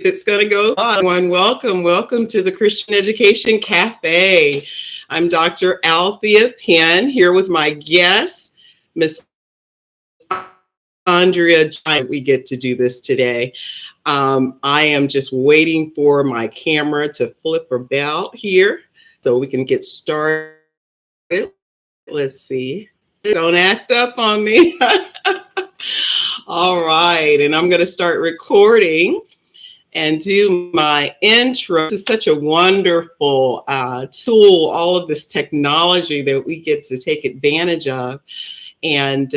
It's going to go on. Welcome to the Christian Education Cafe. I'm Dr. Althea Penn here with my guest, Miss Andrea Josephs. We get to do this today. I am just waiting for my camera to flip about here so we can get started. Let's see. Don't act up on me. All right, and I'm going to start recording and do my intro. This is such a wonderful tool, all of this technology that we get to take advantage of. And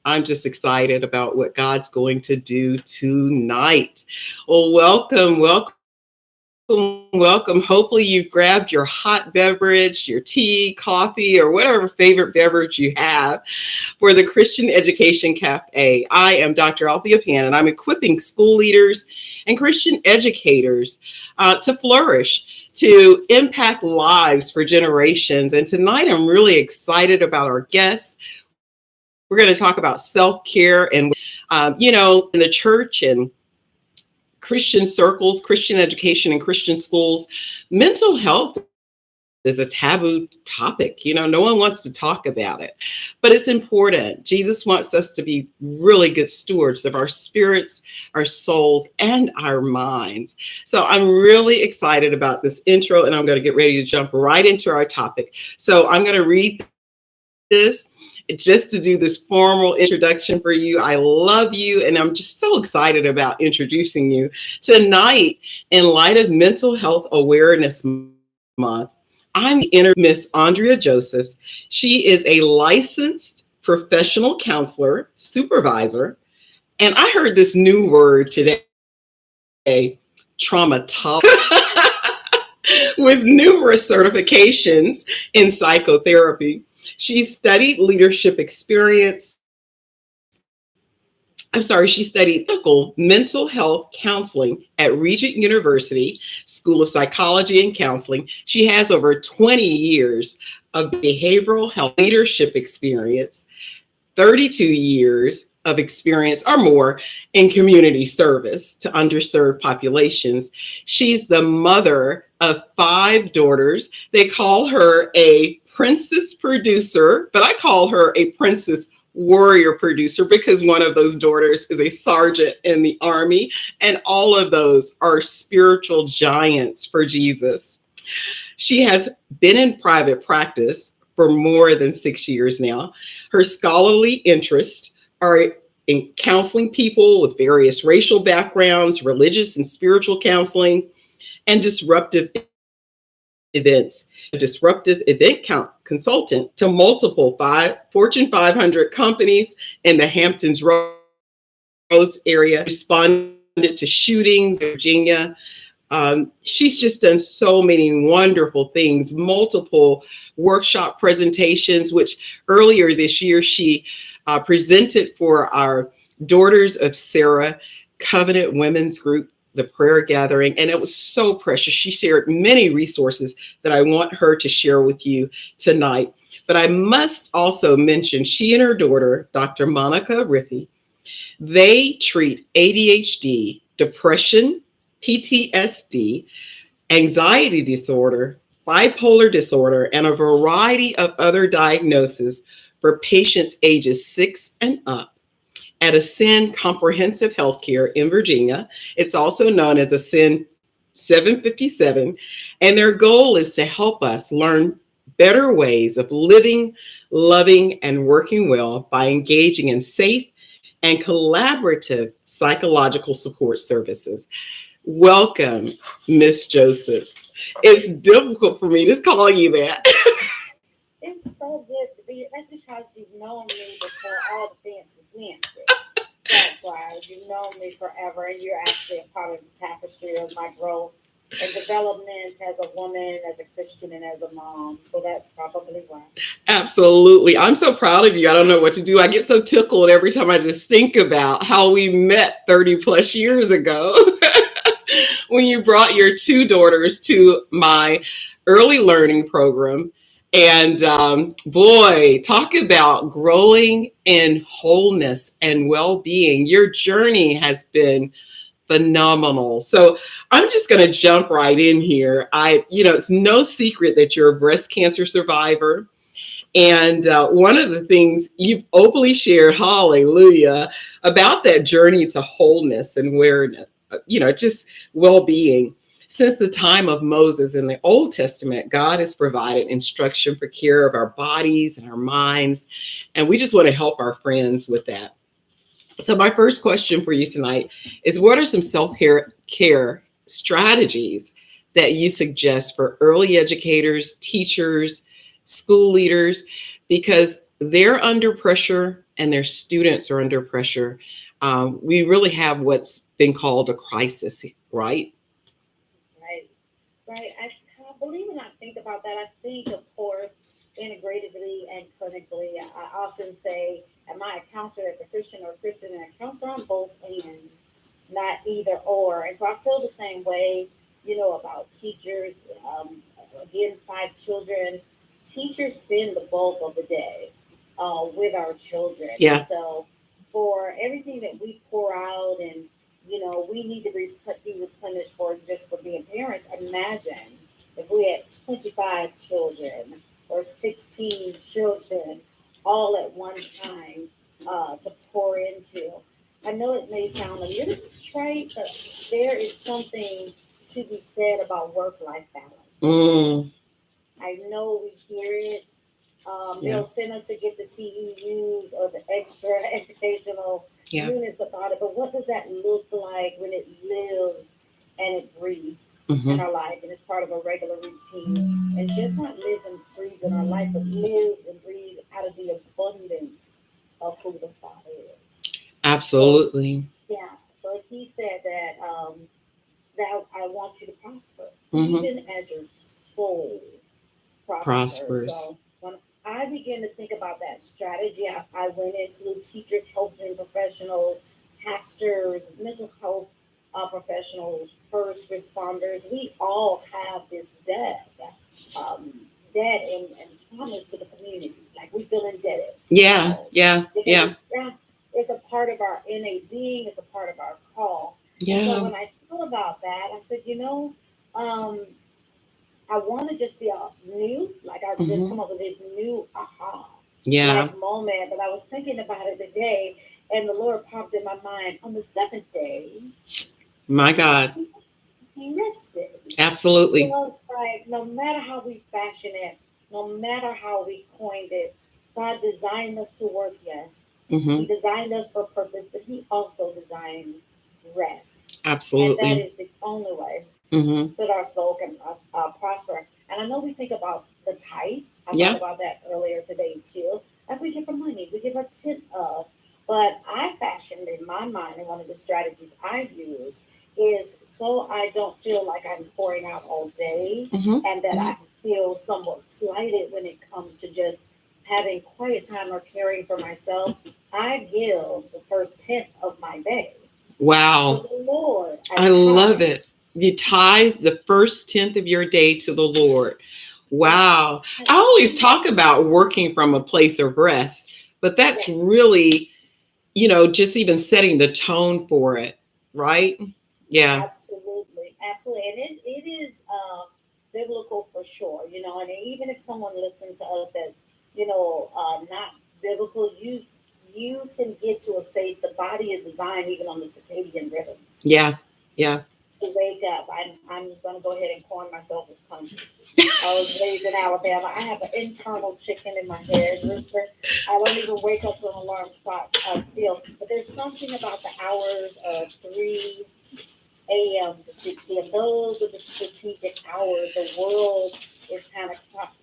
I'm just excited about what God's going to do tonight. Well, welcome. Hopefully you've grabbed your hot beverage, your tea, coffee, or whatever favorite beverage you have for the Christian Education Cafe. I am Dr. Althea Penn, and I'm equipping school leaders and Christian educators to flourish, to impact lives for generations. And tonight I'm really excited about our guests. We're going to talk about self-care and, in the church and Christian circles, Christian education, and Christian schools, mental health is a taboo topic. No one wants to talk about it, but it's important. Jesus wants us to be really good stewards of our spirits, our souls, and our minds. So I'm really excited about this intro, and I'm going to get ready to jump right into our topic. So I'm going to read this just to do this formal introduction for you. I love you, and I'm just so excited about introducing you tonight. In light of Mental Health Awareness Month, I'm Miss Andrea Josephs. She is a licensed professional counselor, supervisor, and I heard this new word today, traumatologist, with numerous certifications in psychotherapy. She studied she studied clinical mental health counseling at Regent University School of Psychology and Counseling. She has over 20 years of behavioral health leadership experience, 32 years of experience or more in community service to underserved populations. She's the mother of 5 daughters. They call her a princess producer, but I call her a princess warrior producer because one of those daughters is a sergeant in the Army, and all of those are spiritual giants for Jesus. She has been in private practice for more than 6 years now. Her scholarly interests are in counseling people with various racial backgrounds, religious and spiritual counseling, and disruptive events. A disruptive event consultant to multiple Fortune 500 companies in the Hamptons Roads area, responded to shootings in Virginia. She's just done so many wonderful things, multiple workshop presentations, which earlier this year she presented for our Daughters of Sarah Covenant Women's Group, the prayer gathering, and it was so precious. She shared many resources that I want her to share with you tonight. But I must also mention she and her daughter, Dr. Monica Riffey, they treat ADHD, depression, PTSD, anxiety disorder, bipolar disorder, and a variety of other diagnoses for patients ages 6 and up at Ascend Comprehensive Healthcare in Virginia. It's also known as Ascend 757, and their goal is to help us learn better ways of living, loving, and working well by engaging in safe and collaborative psychological support services. Welcome, Miss Josephs. It's difficult for me to call you that. It's so good to be. That's because you've known me before all the fancy Nancy. That's why you've known me forever, and you're actually a part of the tapestry of my growth and development as a woman, as a Christian, and as a mom. So that's probably why. Absolutely. I'm so proud of you. I don't know what to do. I get so tickled every time I just think about how we met 30 plus years ago when you brought your 2 daughters to my early learning program. And boy, talk about growing in wholeness and well-being. Your journey has been phenomenal. So I'm just going to jump right in here. It's no secret that you're a breast cancer survivor. And one of the things you've openly shared, hallelujah, about that journey to wholeness and awareness, just well-being. Since the time of Moses in the Old Testament, God has provided instruction for care of our bodies and our minds. And we just want to help our friends with that. So my first question for you tonight is, what are some self-care strategies that you suggest for early educators, teachers, school leaders, because they're under pressure and their students are under pressure? We really have what's been called a crisis, right? Right. I believe when I think about that, I think, of course, integratively and clinically. I often say, am I a counselor as a Christian or a Christian and a counselor? I'm both and, not either or. And so I feel the same way, about teachers. Again, 5 children. Teachers spend the bulk of the day with our children. Yeah. And so for everything that we pour out and we need to be replenished for being parents. Imagine if we had 25 children or 16 children all at one time to pour into. I know it may sound a little trite, but there is something to be said about work-life balance. Mm, I know we hear it. yeah. They'll send us to get the CEUs or the extra educational Yeah. units about it. But what does that look like when it lives and it breathes Mm-hmm. in our life and it's part of a regular routine? And just not lives and breathes in our life, but lives and breathes out of the abundance of who the Father is. Absolutely. So, yeah. So he said that I want you to prosper, Mm-hmm. even as your soul prospers. So when I began to think about that strategy, I went into teachers, coaching professionals, pastors, mental health professionals, first responders. We all have this debt and promise to the community. Like we feel indebted. Yeah. Yeah. Because it's a part of our innate being. It's a part of our call. Yeah. And so when I thought about that, I said, um, I want to just be a new, like I just come up with this new like moment. But I was thinking about it today, and the Lord popped in my mind on the seventh day. My God. He rested. Absolutely. So, like, no matter how we fashion it, no matter how we coined it, God designed us to work, yes. Mm-hmm. He designed us for purpose, but He also designed rest. Absolutely. And that is the only way that our soul can prosper. And I know we think about the tithe. I thought about that earlier today too. Like we give our money, we give our tenth of. But I fashioned in my mind, and one of the strategies I use is so I don't feel like I'm pouring out all day, and that I feel somewhat slighted when it comes to just having quiet time or caring for myself. I give the first tenth of my day. Wow. To the Lord. I love it. You tithe the first tenth of your day to the Lord. Wow. I always talk about working from a place of rest, but that's really, just even setting the tone for it, right? Yeah. Absolutely. Absolutely. And it is biblical for sure, and even if someone listens to us that's, not biblical, you can get to a space, the body is designed even on the circadian rhythm. Yeah. Yeah. To wake up. I'm going to go ahead and coin myself as country. I was raised in Alabama. I have an internal chicken in my head, rooster. I don't even wake up to an alarm clock still. But there's something about the hours of 3 a.m. to 6 p.m. Those are the strategic hours. The world is kind of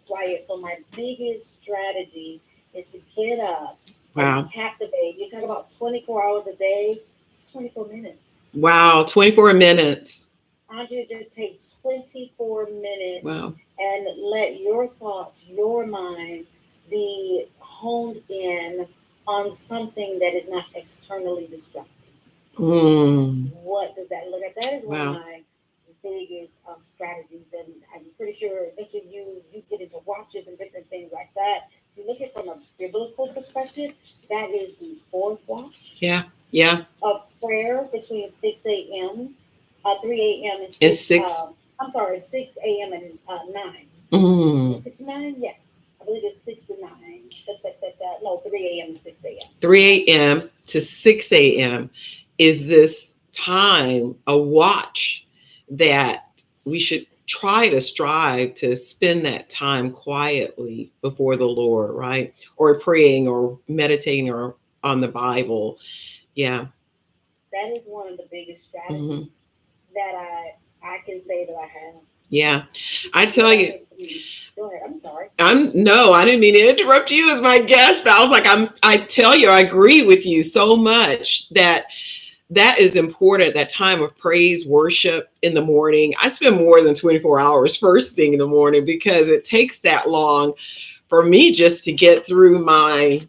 quiet. So my biggest strategy is to get up and captivate. You talk about 24 hours a day. It's 24 minutes. Wow, 24 minutes. I want you to just take 24 minutes and let your thoughts, your mind be honed in on something that is not externally distracting. What does that look like? That is one of my biggest strategies. And I'm pretty sure eventually you get into watches and different things like that. You look at it from a biblical perspective, that is the fourth watch. Yeah. Yeah. Of prayer between 6 a.m., 3 a.m. and And 6, 6. I'm sorry, 6 a.m. and 9. Is it Mm, 6 to 9? Yes. I believe it's 6 to 9. No, 3 a.m. to 6 a.m. 3 a.m. to 6 a.m. is this time, a watch that we should try to strive to spend that time quietly before the Lord, right? Or praying or meditating or on the Bible. Yeah. That is one of the biggest Hmm. strategies that I can say that I have. Yeah. I Because tell you, go ahead. I'm sorry. I didn't mean to interrupt you as my guest, but I was like, I tell you, I agree with you so much that that is important, that time of praise, worship in the morning. I spend more than 24 hours first thing in the morning because it takes that long for me just to get through my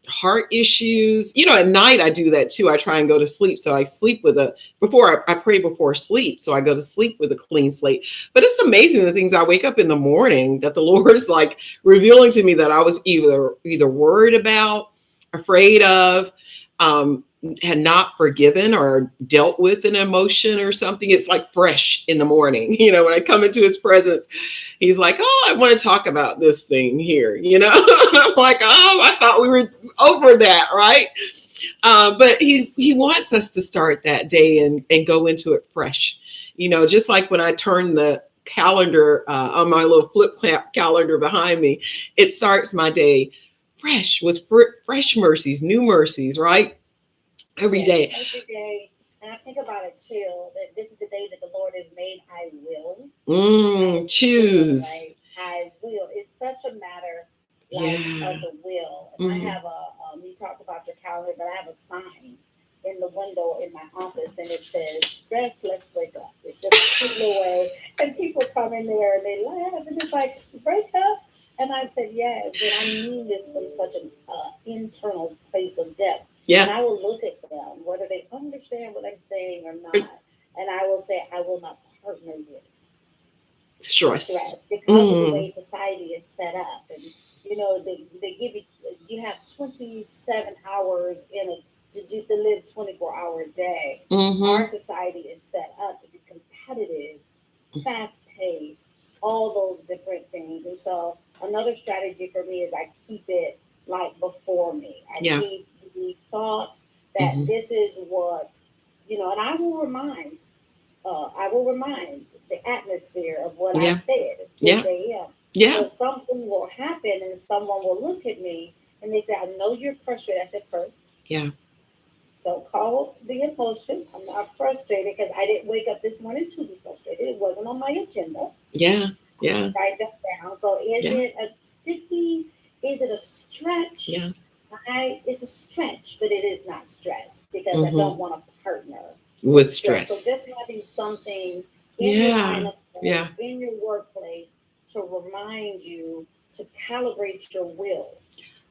heart issues. At night I do that too. I try and go to sleep. So I sleep with I pray before sleep. So I go to sleep with a clean slate. But it's amazing the things I wake up in the morning that the Lord's like revealing to me that I was either worried about, afraid of, had not forgiven or dealt with an emotion or something. It's like fresh in the morning. When I come into his presence, he's like, "Oh, I want to talk about this thing here." I'm like, "Oh, I thought we were over that, right?" But he wants us to start that day and go into it fresh. Just like when I turn the calendar on my little flip calendar behind me, it starts my day fresh with fresh mercies, new mercies, right? Every Yes, day. every day. And I think about it too, that this is the day that the Lord has made. I will. I will, Choose. right? I will. It's such a matter like of Yeah. the will. And I Hmm. have you talked about your calendar, but I have a sign in the window in my office and it says, stress, let's break up. It's just a cute little way. And people come in there and they laugh and it's like, break up? And I said, yes. And I mean this from such an internal place of depth. And Yeah. I will look at them, whether they understand what I'm saying or not. And I will say, I will not partner with Stress. stress because of the way Mm. society is set up. And, they give you have 27 hours to live 24-hour day. Our Hmm. society is set up to be competitive, fast paced, all those different things. And so another strategy for me is I keep it like before me. I Yeah. keep the thought that Hmm. this is what, and I will remind the atmosphere of what I Yeah. said at Yeah. 6 a.m. So Yeah. something will happen and someone will look at me and they say, I know you're frustrated. I said, first, Yeah. don't call the emotion. I'm not frustrated because I didn't wake up this morning to be frustrated. It wasn't on my agenda. Yeah. Yeah. Write that down. So is Yeah. it a sticky? Is it a stretch? Yeah. It's a stretch, but it is not stress because I don't Hmm. want to partner with With stress. So stress. just having something in your line Yeah. of work, Yeah. in your workplace, to remind you to calibrate your will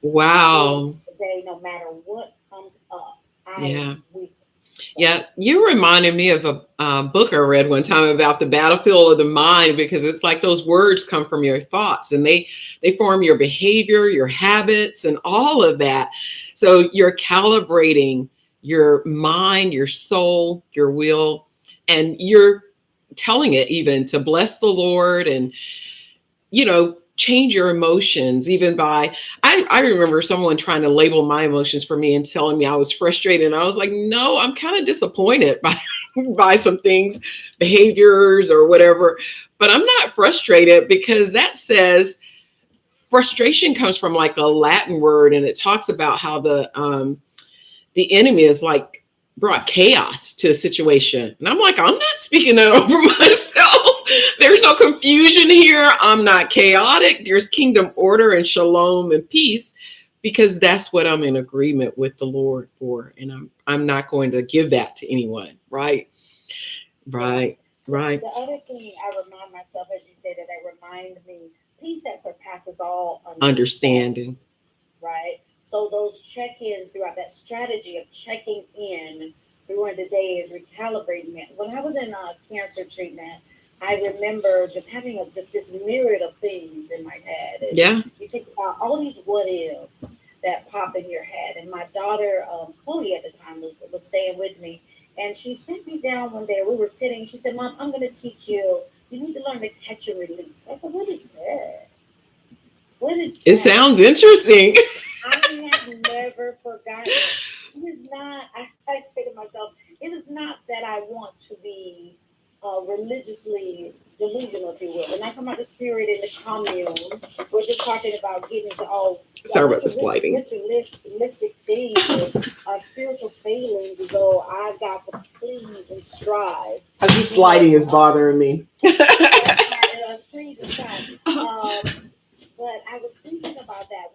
through Wow. the day, no matter what comes up. I Yeah. will. So Yeah, you reminded me of a book I read one time about the battlefield of the mind, because it's like those words come from your thoughts and they form your behavior, your habits, and all of that. So you're calibrating your mind, your soul, your will, and you're telling it even to bless the Lord and change your emotions even by I remember someone trying to label my emotions for me and telling me I was frustrated, and I was like, no, I'm kind of disappointed by by some things, behaviors or whatever, but I'm not frustrated, because that says frustration comes from like a Latin word, and it talks about how the enemy is like brought chaos to a situation. And I'm like, I'm not speaking that over myself. There's no confusion here. I'm not chaotic. There's kingdom order and shalom and peace, because that's what I'm in agreement with the Lord for. And I'm not going to give that to anyone. Right. yeah. Right. Right. The other thing I remind myself, as you say, that they remind me, peace that surpasses all understanding, Understanding. right? So those check-ins throughout that strategy of checking in during the day is recalibrating it. When I was in cancer treatment, I remember just having just this myriad of things in my head, and Yeah. you think about all these what ifs that pop in your head. And my daughter, Chloe at the time was staying with me, and she sat me down one day. We were sitting. She said, "Mom, I'm going to teach you. You need to learn to catch and release." I said, "What is that? What is It that?" sounds interesting. I have never forgotten. It is not. I say to myself, it is not that I want to be religiously delusional, if you will. We're not talking about the spirit in the commune. We're just talking about getting to all Sorry about the sliding. ritualistic things or spiritual failings. Though I've got to please and strive. The sliding is bothering me. Please and strive. But I was thinking about that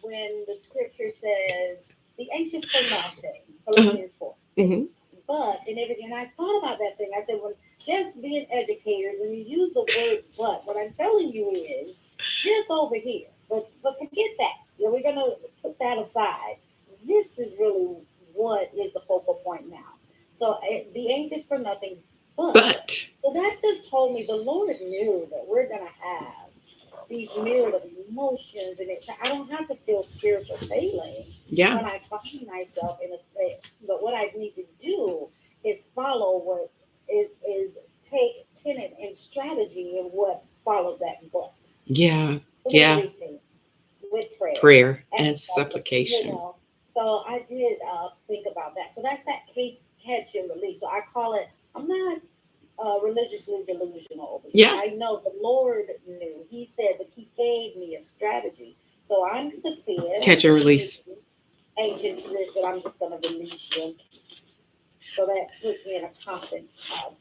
when the scripture says, "Be anxious for nothing," Philippians 4. Mm-hmm. But and everything, I thought about that thing. I said, when just being educators, when you use the word "but," what I'm telling you is this over here. But forget that. We're gonna put that aside. This is really what is the focal point now. So be anxious for nothing, but so that just told me the Lord knew that we're gonna have these myriad of emotions, and I don't have to feel spiritual failing when I find myself in a space. But what I need to do is follow what is take tenet and strategy and what follows that but. Everything with prayer and supplication. So I did think about that. So that's that case catch and release. So I call it. I'm not religiously delusional. I know the Lord knew. He said that He gave me a strategy. So I'm going to see it. Catch and release. Anxiousness, but I'm just going to release you. So that puts me in a constant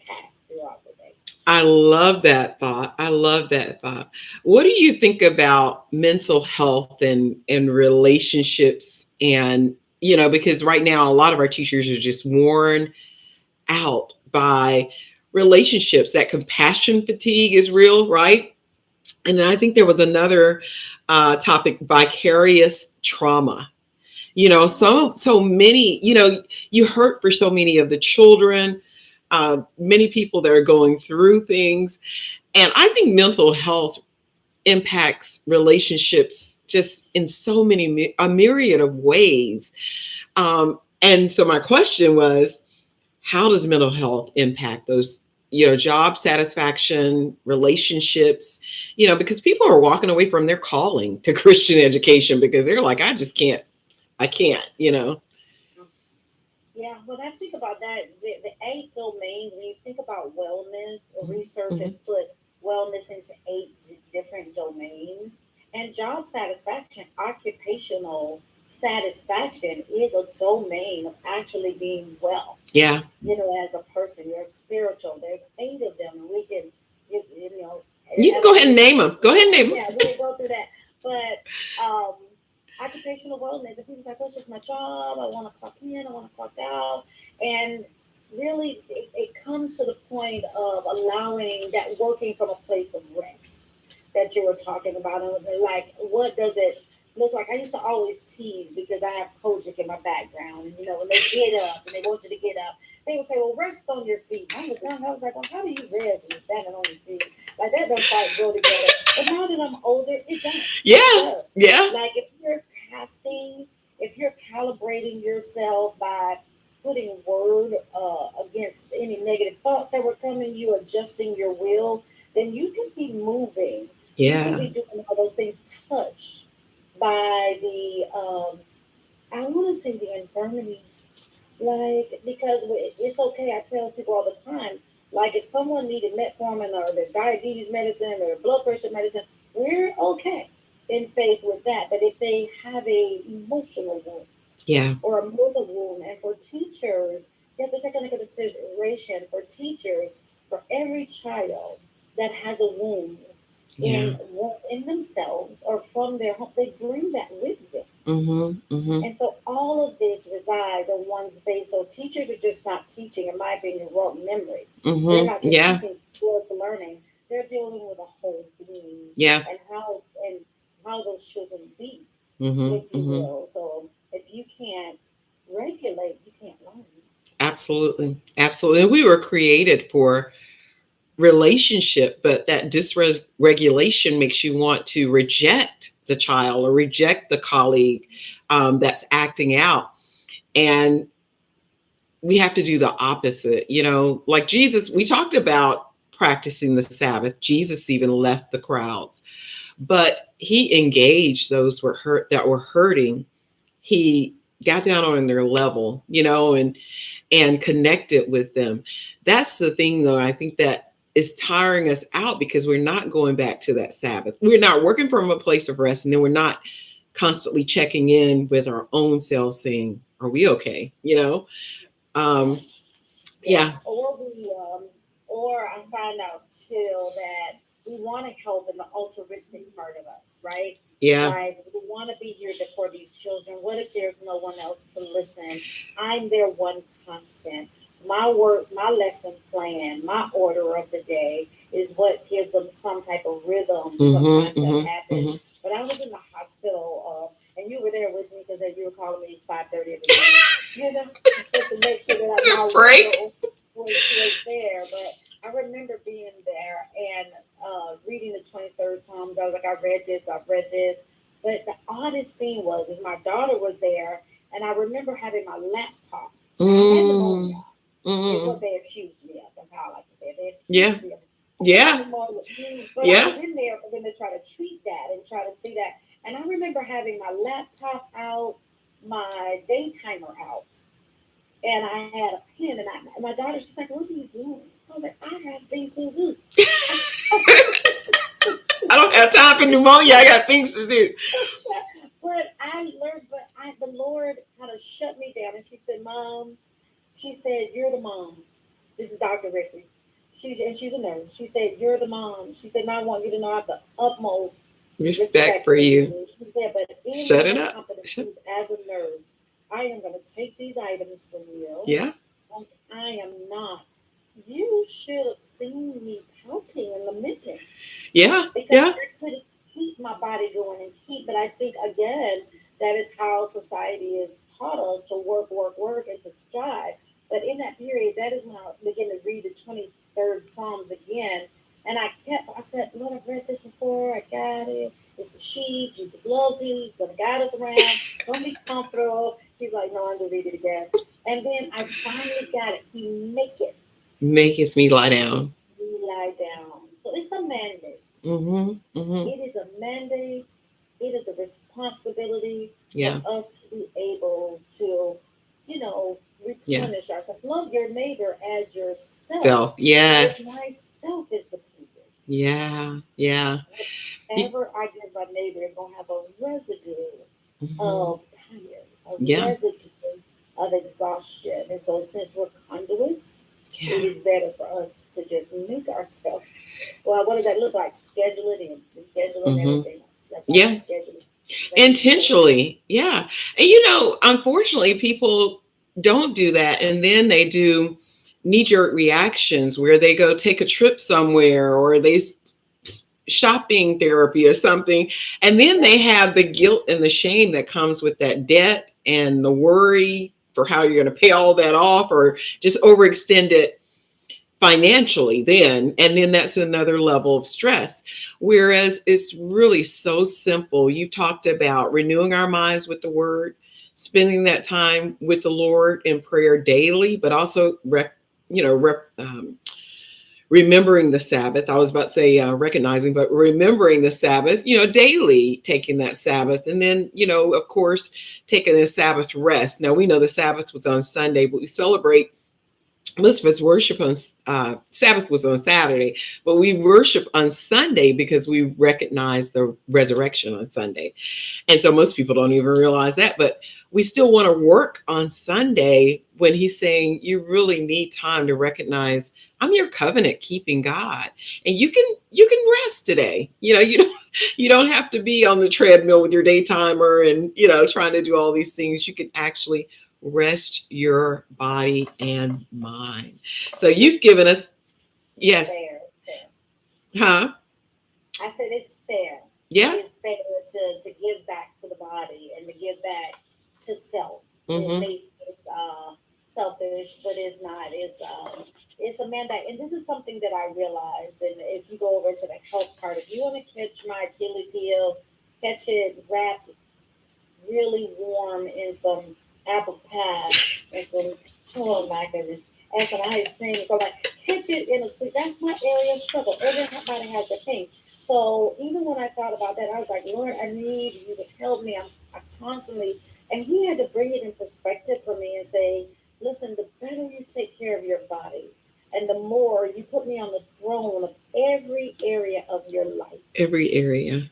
cast throughout the day. I love that thought. What do you think about mental health and relationships? And, because right now a lot of our teachers are just worn out by relationships. That compassion fatigue is real, right? And I think there was another topic, vicarious trauma. So many, you hurt for so many of the children, many people that are going through things. And I think mental health impacts relationships just in so many, a myriad of ways. And so my question was, how does mental health impact those, job satisfaction, relationships, because people are walking away from their calling to Christian education because they're like, I can't. Yeah, when I think about that, the 8 domains, when you think about wellness, research has put wellness into 8 different domains. And job satisfaction, occupational satisfaction is a domain of actually being well. Yeah. As a person, you're spiritual. There's 8 of them, and we can, you can go ahead and name them. Yeah, we'll go through that. But occupational wellness, and people's like, "Well, it's just my job. I want to clock in. I want to clock out." And really, it comes to the point of allowing that, working from a place of rest that you were talking about. And like, what does it look like? I used to always tease because I have Kojic in my background. And, when they get up and they want you to get up, they would say, "Well, rest on your feet." I was young. I was like, "Well, how do you rest and you're standing on your feet?" Like, that don't quite go together. But now that I'm older, it does. Yeah. It does. Yeah. Like, if you're calibrating yourself by putting word against any negative thoughts that were coming, you adjusting your will, then you can be moving. Yeah. You can be doing all those things touched by the, I want to say the infirmities. Like, because it's okay. I tell people all the time, like, if someone needed metformin or their diabetes medicine or blood pressure medicine, we're okay in faith with that. But if they have a emotional wound, or a mental wound, and for teachers, you have to take into consideration for teachers, for every child that has a wound in themselves or from their home, they bring that with them. And so all of this resides in one's base. So teachers are just not teaching, in my opinion, rote memory. They're not just teaching towards learning. They're dealing with a whole being. And how those children be, if you will. So if you can't regulate, you can't learn. Absolutely. And we were created for relationship, but that dysregulation makes you want to reject the child or reject the colleague that's acting out. And we have to do the opposite. Like Jesus, we talked about practicing the Sabbath. Jesus even left the crowds, but he engaged those that were hurting. He got down on their level, and connected with them. That's the thing, though. I think that is tiring us out because we're not going back to that Sabbath. We're not working from a place of rest, and then we're not constantly checking in with our own selves, saying, "Are we okay?" Um, Yes. yeah, Or I find out too that we want to help in the altruistic part of us, right? yeah. Like we want to be here for these children. What if there's no one else to listen? I'm their one constant. My work, my lesson plan, my order of the day is what gives them some type of rhythm. Sometimes that happens. But I was in the hospital, and you were there with me because you were calling me 5:30 in the morning, just to make sure that my Right. was there. But I remember being there and reading the 23rd Psalms. I was like, I've read this. But the oddest thing is my daughter was there, and I remember having my laptop. I had pneumonia, is what they accused me of. That's how I like to say it. They accused me of pneumonia. But I was in there for them to try to treat that and try to see that. And I remember having my laptop out, my day timer out, and I had a pen, and my daughter, she's like, "What are you doing?" I was like, "I have things to do." I don't have time for pneumonia. I got things to do. But I learned, the Lord kind of shut me down, and she said, "Mom," she said, "you're the mom." This is Dr. Riffy. She's a nurse. She said, "You're the mom." She said, "And I want you to know I have the utmost Respect for you. She said, "But in Shut it my up. competencies as a nurse, I am going to take these items from you. Yeah. I am not. You should have seen me pouting and lamenting." Yeah. Because I couldn't keep my body going but I think, again, that is how society has taught us to work, and to strive. But in that period, that is when I began to read the 23rd Psalms again. And I said, "Lord, I've read this before. I got it. It's the sheep. Jesus loves you. He's going to guide us around. Don't be comfortable." He's like, "No, I'm going to read it again." And then I finally got it. He maketh me lie down. Lie down. So it's a mandate. It is a mandate. It is a responsibility for us to be able to, replenish ourselves. Love your neighbor as yourself. Yes. If myself is depleted. Yeah. Whatever I give my neighbor is going to have a residue of tired, residue of exhaustion. And so since we're conduits, it is better for us to just make ourselves, well, what does that look like? Schedule it in. Everything else. That's why schedule it. Intentionally. Yeah. And unfortunately, people don't do that. And then they do knee-jerk reactions where they go take a trip somewhere or they shopping therapy or something. And then they have the guilt and the shame that comes with that debt and the worry for how you're going to pay all that off or just overextend it financially then. And then that's another level of stress. Whereas it's really so simple. You talked about renewing our minds with the word, spending that time with the Lord in prayer daily, but also remembering the Sabbath. I was about to say recognizing, but remembering the Sabbath, daily taking that Sabbath. And then, of course, taking a Sabbath rest. Now, we know the Sabbath was on Sunday, but we celebrate most of us worship on Sabbath was on Saturday, but we worship on Sunday because we recognize the resurrection on Sunday. And so most people don't even realize that, but we still want to work on Sunday when he's saying you really need time to recognize I'm your covenant keeping God. And you can rest today. You don't have to be on the treadmill with your day timer and, trying to do all these things. You can actually rest your body and mind. So you've given us, yes. Fair. Huh? I said it's fair. Yeah. It's fair to give back to the body and to give back to self. Mm-hmm. It may seem selfish, but it's not. It's a mandate. And this is something that I realize. And if you go over to the health part, if you want to catch my Achilles heel, catch it wrapped really warm in some apple pie and some, oh my goodness, and some ice cream. So like catch it in a sweet. That's my area of struggle. Everybody has a thing. So even when I thought about that, I was like, Lord, I need you to help me. I constantly, and He had to bring it in perspective for me and say, listen, the better you take care of your body, and the more you put me on the throne of every area of your life. Every area.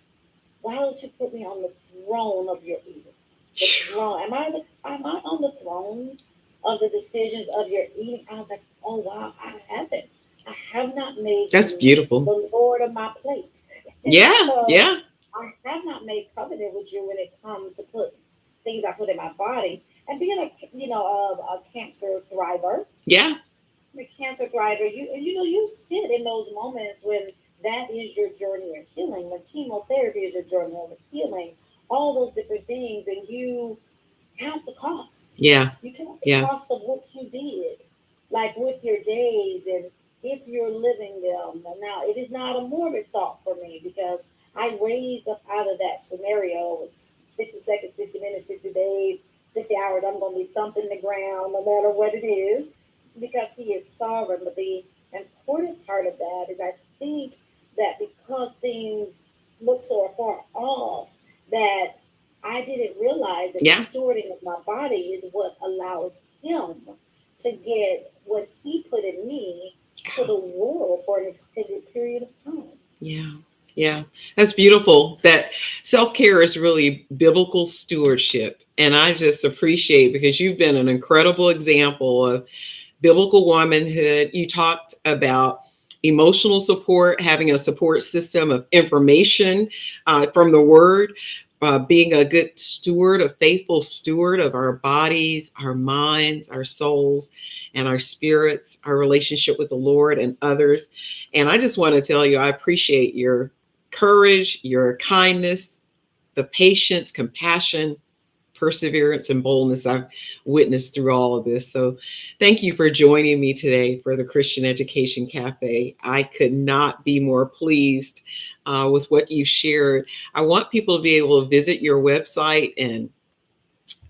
Why don't you put me on the throne of your eating? The throne. Am I on the throne of the decisions of your eating? I was like, oh wow, I haven't. I have not made That's you beautiful. the Lord of my plate. And Yeah, so yeah, I have not made covenant with you when it comes to put things I put in my body. And being a cancer thriver, yeah. the cancer driver, you sit in those moments when that is your journey of healing, when chemotherapy is your journey of healing, all those different things, and you count the cost. Yeah, You count the yeah, cost of what you did, like with your days, and if you're living them. Now, it is not a morbid thought for me because I raised up out of that scenario with 60 seconds, 60 minutes, 60 days, 60 hours. I'm going to be thumping the ground no matter what it is because He is sovereign. But the important part of that is I think that because things look so far off, that I didn't realize that the yeah. stewarding of my body is what allows Him to get what He put in me to the world for an extended period of time. Yeah. Yeah. That's beautiful. That self-care is really biblical stewardship. And I just appreciate because you've been an incredible example of biblical womanhood. You talked about emotional support, having a support system of information from the word, being a good steward, a faithful steward of our bodies, our minds, our souls, and our spirits, our relationship with the Lord and others. And I just want to tell you, I appreciate your courage, your kindness, the patience, compassion, perseverance, and boldness I've witnessed through all of this. So thank you for joining me today for the Christian Education Cafe. I could not be more pleased with what you shared. I want people to be able to visit your website and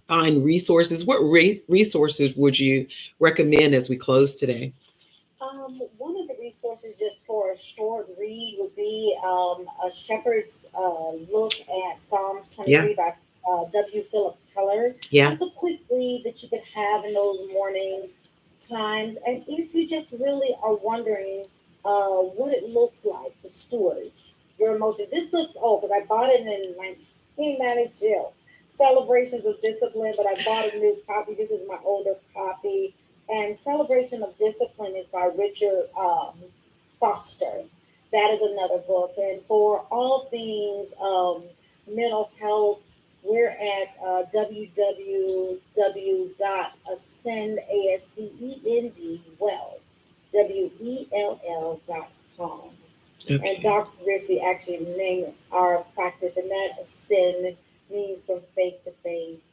find resources. What resources would you recommend as we close today? One of the resources, just for a short read, would be a shepherd's look at Psalms Yeah, 23 by W. Philip Keller. yeah, Just a quick read that you could have in those morning times. And if you just really are wondering what it looks like to steward your emotions, this looks old because I bought it in 1992. Celebrations of Discipline, but I bought a new copy. This is my older copy, and Celebration of Discipline is by Richard Foster. That is another book. And for all things mental health, we're at www.ascend, A-S-C-E-N-D, well, WELL.com. And okay. Dr. Griffey actually named our practice, and that ascend means from faith to faith,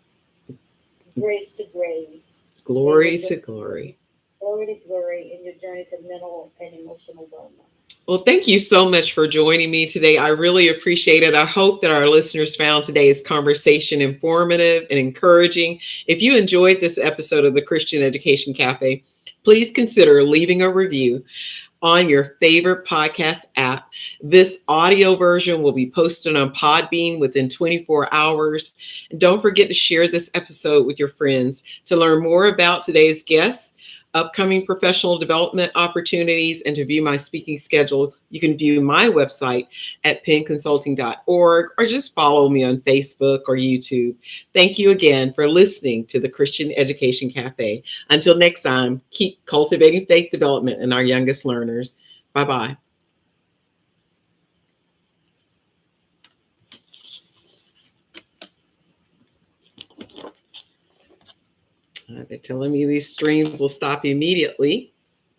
grace to grace, in your Glory to journey, glory. glory to glory, in your journey to mental and emotional wellness. Well, thank you so much for joining me today. I really appreciate it. I hope that our listeners found today's conversation informative and encouraging. If you enjoyed this episode of the Christian Education Cafe, please consider leaving a review on your favorite podcast app. This audio version will be posted on Podbean within 24 hours. And don't forget to share this episode with your friends. To learn more about today's guests, upcoming professional development opportunities, and to view my speaking schedule, you can view my website at pennconsulting.org or just follow me on Facebook or YouTube. Thank you again for listening to the Christian Education Cafe. Until next time, keep cultivating faith development in our youngest learners. Bye-bye. They're telling me these streams will stop immediately.